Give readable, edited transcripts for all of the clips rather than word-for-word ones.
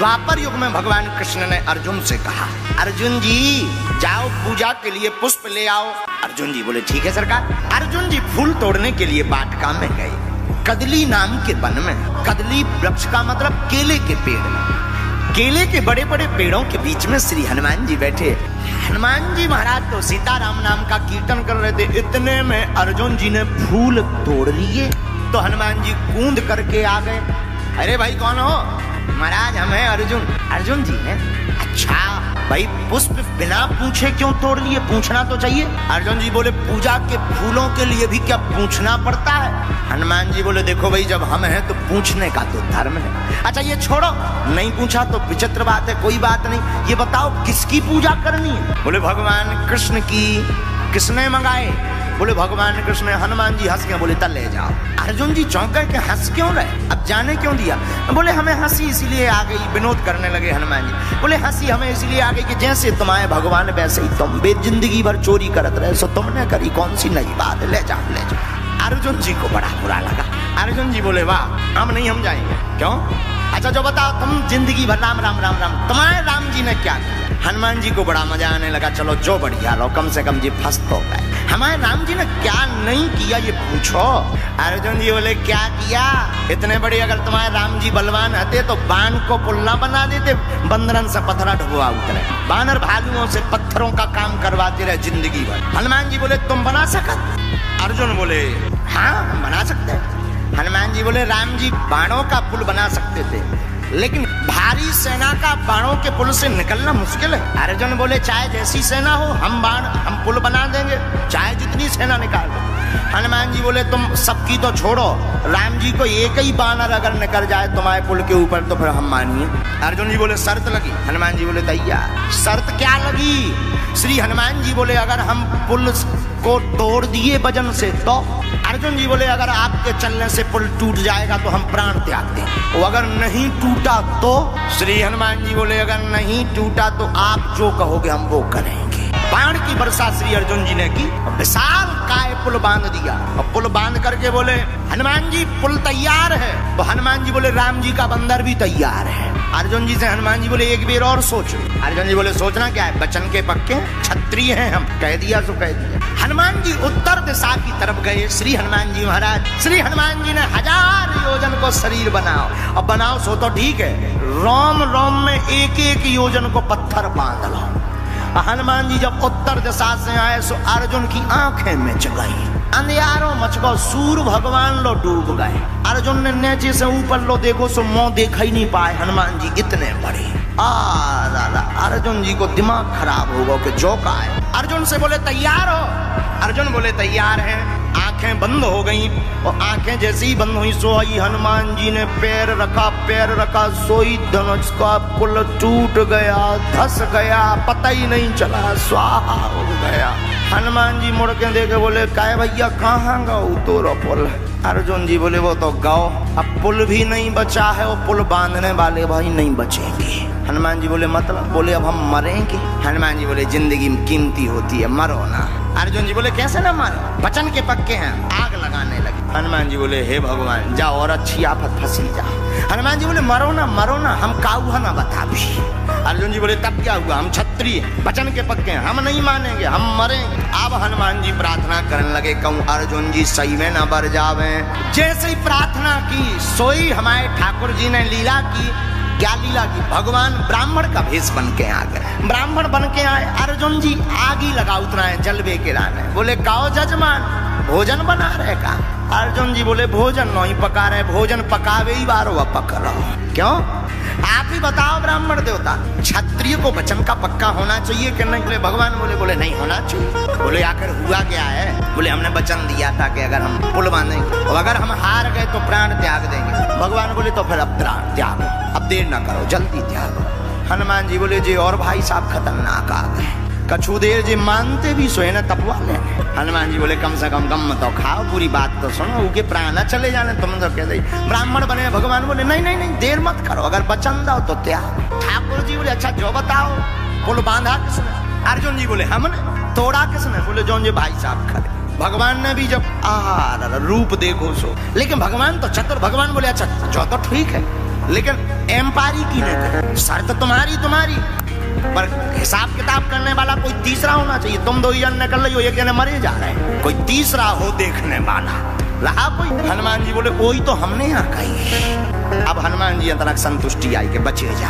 द्वापर युग में भगवान कृष्ण ने अर्जुन से कहा, अर्जुन जी जाओ पूजा के लिए पुष्प ले आओ। अर्जुन जी बोले ठीक है सरकार। अर्जुन जी फूल तोड़ने के लिए वाटिका में गए, कदली नाम के वन में। कदली वृक्ष का मतलब केले के पेड़। केले के बड़े बड़े पेड़ों के बीच में श्री हनुमान जी बैठे। हनुमान जी महाराज तो सीताराम नाम का कीर्तन कर रहे थे, इतने में अर्जुन जी ने फूल तोड़ लिए। तो हनुमान जी कूद करके आ गए। अरे भाई कौन हो? महाराज हम हैं अर्जुन। अर्जुन जी ने अच्छा भाई पुष्प बिना पूछे क्यों तोड़ लिए? पूछना तो चाहिए। अर्जुन जी बोले पूजा के फूलों के लिए भी क्या पूछना पड़ता है? हनुमान जी बोले देखो भाई जब हम हैं तो पूछने का तो धर्म है। अच्छा ये छोड़ो, नहीं पूछा तो विचित्र बात है, कोई बात नहीं। ये बताओ किसकी पूजा करनी है? बोले भगवान कृष्ण की। किसने मंगाए? बोले भगवान कृष्ण। हनुमान जी हंस के बोले तल ले जाओ। अर्जुन जी चौंक के हंस क्यों रहे? अब जाने क्यों दिया? बोले हमें हंसी इसीलिए आ गई। विनोद करने लगे हनुमान जी। बोले हंसी हमें इसलिए आ गई कि जैसे तुम आए भगवान वैसे ही तुम बे जिंदगी भर चोरी करत रहे, सो तुमने करी कौन सी नई बात? ले जाओ ले जाओ। अर्जुन जी को बड़ा बुरा लगा। अर्जुन जी बोले वाह हम नहीं, हम जाएंगे। क्यों? अच्छा जो बताओ तुम जिंदगी भर राम राम राम राम, तुम्हारे राम जी ने क्या किया? हनुमान जी को बड़ा मजा आने लगा। चलो जो बढ़िया लो, कम से कम जी फंस तो गए। हमारे राम जी ने क्या नहीं किया ये पूछो। अर्जुन जी बोले क्या किया? इतने बड़े अगर तुम्हारे राम जी बलवान होते तो बाण को पुल्ला बना देते, बंदरन से पत्थरा ढुआ उतरे। बानर भालुओं से पत्थरों का काम करवाते रहे जिंदगी भर। हनुमान जी बोले तुम बना सकत? अर्जुन बोले हाँ हम बना सकते हैं। हनुमान जी बोले राम जी बाणों का पुल बना सकते थे, लेकिन भारी सेना का बाणों के पुल से निकलना मुश्किल है। अर्जुन बोले चाहे जैसी सेना हो हम पुल बना देंगे, चाहे जितनी सेना निकाल दो। हनुमान जी बोले तुम सबकी तो छोड़ो, राम जी को एक ही बानर अगर निकल जाए तुम्हारे पुल के ऊपर तो फिर हम मानिए। अर्जुन जी बोले शर्त लगी? हनुमान जी बोले तैयार। शर्त क्या लगी? श्री हनुमान जी बोले अगर हम पुल को तोड़ दिए वजन से तो? अर्जुन जी बोले अगर आपके चलने से पुल टूट जाएगा तो हम प्राण त्याग दें। और अगर नहीं टूटा तो? श्री हनुमान जी बोले अगर नहीं टूटा तो आप जो कहोगे हम वो करेंगे। बाण की वर्षा श्री अर्जुन जी ने की, विशाल काय पुल बांध दिया। और पुल बांध करके बोले हनुमान जी पुल तैयार है। तो हनुमान जी बोले राम जी का बंदर भी तैयार है। अर्जुन जी से हनुमान जी बोले एक बेर और सोचो। अर्जुन जी बोले सोचना क्या है, बचन के पक्के क्षत्रिय हैं हम, कह दिया सो कह दिया। हनुमान जी उत्तर दिशा की तरफ गए। श्री हनुमान जी महाराज, श्री हनुमान जी ने 1000 योजन को शरीर बनाओ। अब बनाओ सो तो ठीक है, रोम रोम में एक एक योजन को पत्थर बांध लो। हनुमान जी जब उत्तर दिशा से आए सो अर्जुन की आंखें मिच गई, अंधियारों मच गो, सूर्य भगवान लो डूब गए। अर्जुन ने नीचे से ऊपर लो देखो सो मुंह देखा ही नहीं पाए हनुमान जी इतने बड़े। अर्जुन जी को दिमाग खराब होगा कि जो का है। अर्जुन से बोले तैयार हो? अर्जुन बोले तैयार हैं। आंखें बंद हो गई और आंखें जैसे ही बंद हुई सोई हनुमान जी ने पैर रखा सोई धनुष का पुल टूट गया, धस गया, पता ही नहीं चला, स्वाहा हो गया। हनुमान जी मुड़ के देखे बोले काय भैया कहाँ गाओ तोरो पुल? अर्जुन जी बोले वो तो गाओ, अब पुल भी नहीं बचा है और पुल बांधने वाले भाई नहीं बचेंगे। हनुमान जी बोले मतलब? बोले अब हम मरेंगे। हनुमान जी बोले जिंदगी कीमती होती है, मरो ना। अर्जुन जी बोले कैसे ना मारो, बचन के पक्के हैं। आग लगाने लगे। हनुमान जी बोले हे भगवान जाओ और अच्छी आफत फंसी जा। हनुमान जी बोले मरो ना हम काऊ ना बता भी। अर्जुन जी बोले तब क्या हुआ, हम क्षत्रिय बचन के पक्के हैं, हम नहीं मानेंगे, हम मरेंगे। अब हनुमान जी प्रार्थना करने लगे, कहूँ अर्जुन जी सही में न बर जावे। जैसे ही प्रार्थना की सोई हमारे ठाकुर जी ने लीला की। क्या लीला की? भगवान ब्राह्मण का भेष बन के आ गए। ब्राह्मण बन के आए। अर्जुन जी आग ही लगा उतना है जलवे के राने। बोले काओ जजमान भोजन बना रहे का? अर्जुन जी बोले भोजन नहीं पका रहे, भोजन पकावे ही बारो अब पकड़ो। क्यों? आप ही बताओ ब्राह्मण देवता, क्षत्रिय को वचन का पक्का होना चाहिए कि नहीं? बोले भगवान बोले नहीं होना चाहिए। बोले आखिर हुआ क्या है? बोले हमने वचन दिया था कि अगर हम पुल बांधेंगे और अगर हम हार गए तो प्राण त्याग देंगे। भगवान बोले तो फिर अब प्राण त्यागो, अब देर ना करो, जल्दी त्यागो। हनुमान जी बोले जी और भाई साहब खतरनाक आ गए, कछु देर जी मानते भी सोए न तपवा लेने। हनुमान जी बोले कम से कम गम तो खाओ, पूरी बात तो सुनो, उनके प्राण चले जाने तुम तो कह दे ब्राह्मण बने। भगवान बोले नहीं देर मत करो, अगर वचन दो तो त्याग। ठाकुर जी बोले अच्छा जो बताओ पुल बांधा किसने? अर्जुन जी बोले हमने। तोड़ा किसने? बोले जो भाई साहब खड़े। भगवान ने भी जब रूप देखो सो, लेकिन भगवान तो चतुर। भगवान बोले अच्छा जो तो ठीक है, लेकिन एम्पायरी की नहीं, शर्त तुम्हारी पर हिसाब किताब करने वाला कोई तीसरा होना चाहिए। तुम 2 जन निकल रही हो, एक जने मरे जा रहे हैं, कोई तीसरा हो देखने वाला रहा कोई। हनुमान जी बोले वही तो हमने यहाँ कही। अब हनुमान जी अंतरक संतुष्टि आई के बचे जा।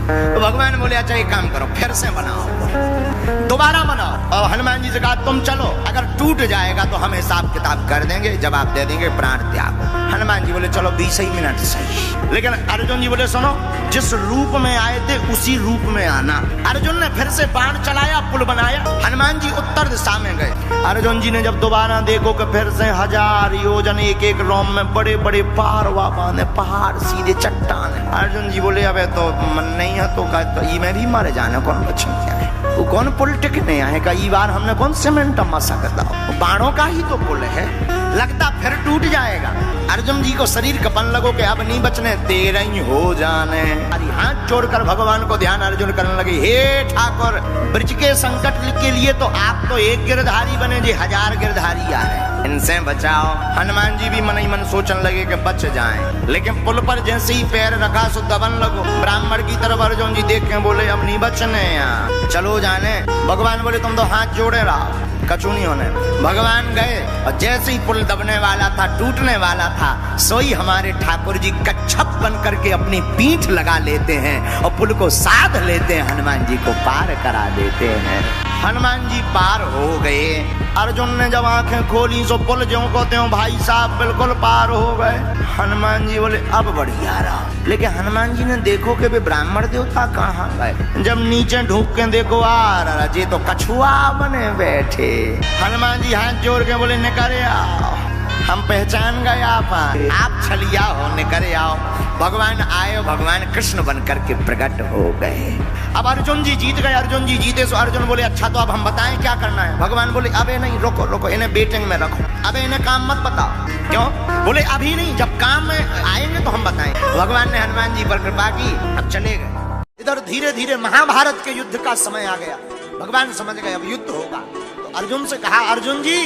तो भगवान बोले अच्छा एक काम करो, फिर से बनाओ, दोबारा बनाओ। और हनुमान जी से कहा तुम चलो, अगर टूट जाएगा तो हम हिसाब किताब कर देंगे, जवाब दे देंगे, प्राण त्याग। हनुमान जी बोले चलो 20 ही मिनट सही। लेकिन अर्जुन जी बोले सुनो, जिस रूप में आए थे उसी रूप में आना। अर्जुन ने फिर से बाण चलाया, पुल बनाया, हनुमान जी उत्तर दिशा में गए। अर्जुन जी ने जब दोबारा देखो कि फिर से 1000 योजन एक रोम में बड़े बड़े पारवा बांधे, पहाड़ सीधे चट्टान। अर्जुन जी बोले अब तो मन नहीं है तो ई में भी मारे जाने कौन बच्चे क्या है, वो कौन पुल टिकने आए का, ई बार हमने कौन सीमेंट मसा करता, बाणों का ही तो पुल है, लगता फिर टूट जाएगा। अर्जुन जी को शरीर कपन लगो कि अब नहीं बचने, तेरा ही हो जाने। अरे हाथ जोड़कर भगवान को ध्यान अर्जुन करने लगे, हे ठाकुर ब्रज के संकट के लिए तो आप तो एक गिरधारी बने जी, 1000 गिरधारी आ रहे, इनसे बचाओ। हनुमान जी भी मन ही मन सोचने लगे कि बच जाएं, लेकिन पुल पर जैसे ही पैर रखा सो दबन लगो। ब्राह्मण की तरफ अर्जुन जी देख के बोले अब नहीं बचने यहाँ, चलो जाने। भगवान बोले तुम तो हाथ जोड़े रहो, कछु नहीं होने। भगवान गए और जैसे ही पुल दबने वाला था, टूटने वाला था, सोई हमारे ठाकुर जी कच्छप बन करके अपनी पीठ लगा लेते हैं और पुल को साध लेते हैं, हनुमान जी को पार करा देते हैं। हनुमान जी पार हो गए। अर्जुन ने जब आंखें खोली सो पुल ज्यों को त्यों भाई साहब बिल्कुल पार हो गए। हनुमान जी बोले अब बढ़िया रहा। लेकिन हनुमान जी ने देखो कि वे ब्राह्मण देवता कहाँ गए। जब नीचे ढूंढ के देखो जी तो कछुआ बने बैठे। हनुमान जी हाथ जोड़ के बोले निकरे आओ, हम पहचान गए आप छलिया हो, निकरे आओ। भगवान आए, भगवान कृष्ण बन करके प्रकट हो गए। अब अर्जुन जी जीत गए। अर्जुन जी जीते सो अर्जुन बोले अच्छा तो अब हम बताएं क्या करना है। भगवान बोले अबे नहीं, रुको रुको, इन्हें बेटिंग में रखो, अबे इन्हें काम मत बताओ। क्यों? बोले अभी नहीं, जब काम में आएंगे तो हम बताएं। भगवान ने हनुमान जी पर कृपा की, अब चले गए। इधर धीरे धीरे महाभारत के युद्ध का समय आ गया। भगवान समझ गए अब युद्ध होगा, तो अर्जुन से कहा अर्जुन जी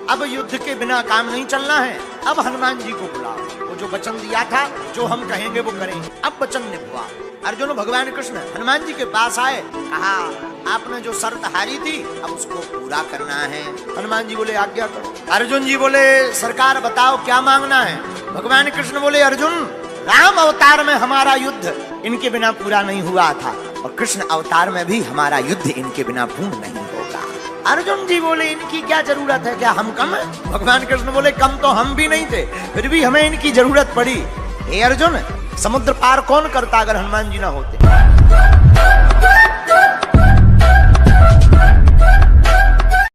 अब युद्ध के बिना काम नहीं चलना है, अब हनुमान जी को बुलाओ। वो जो वचन दिया था, जो हम कहेंगे वो करेंगे, अब वचन निभवा। अर्जुन भगवान कृष्ण हनुमान जी के पास आए, कहा आपने जो शर्त हारी थी अब उसको पूरा करना है। हनुमान जी बोले आज्ञा करो। अर्जुन जी बोले सरकार बताओ क्या मांगना है। भगवान कृष्ण बोले अर्जुन राम अवतार में हमारा युद्ध इनके बिना पूरा नहीं हुआ था और कृष्ण अवतार में भी हमारा युद्ध इनके बिना पूर्ण नहीं होगा। अर्जुन जी बोले इनकी क्या जरूरत है, क्या हम कम है? भगवान कृष्ण बोले कम तो हम भी नहीं थे, फिर भी हमें इनकी जरूरत पड़ी। हे अर्जुन समुद्र पार कौन करता अगर हनुमान जी ना होते।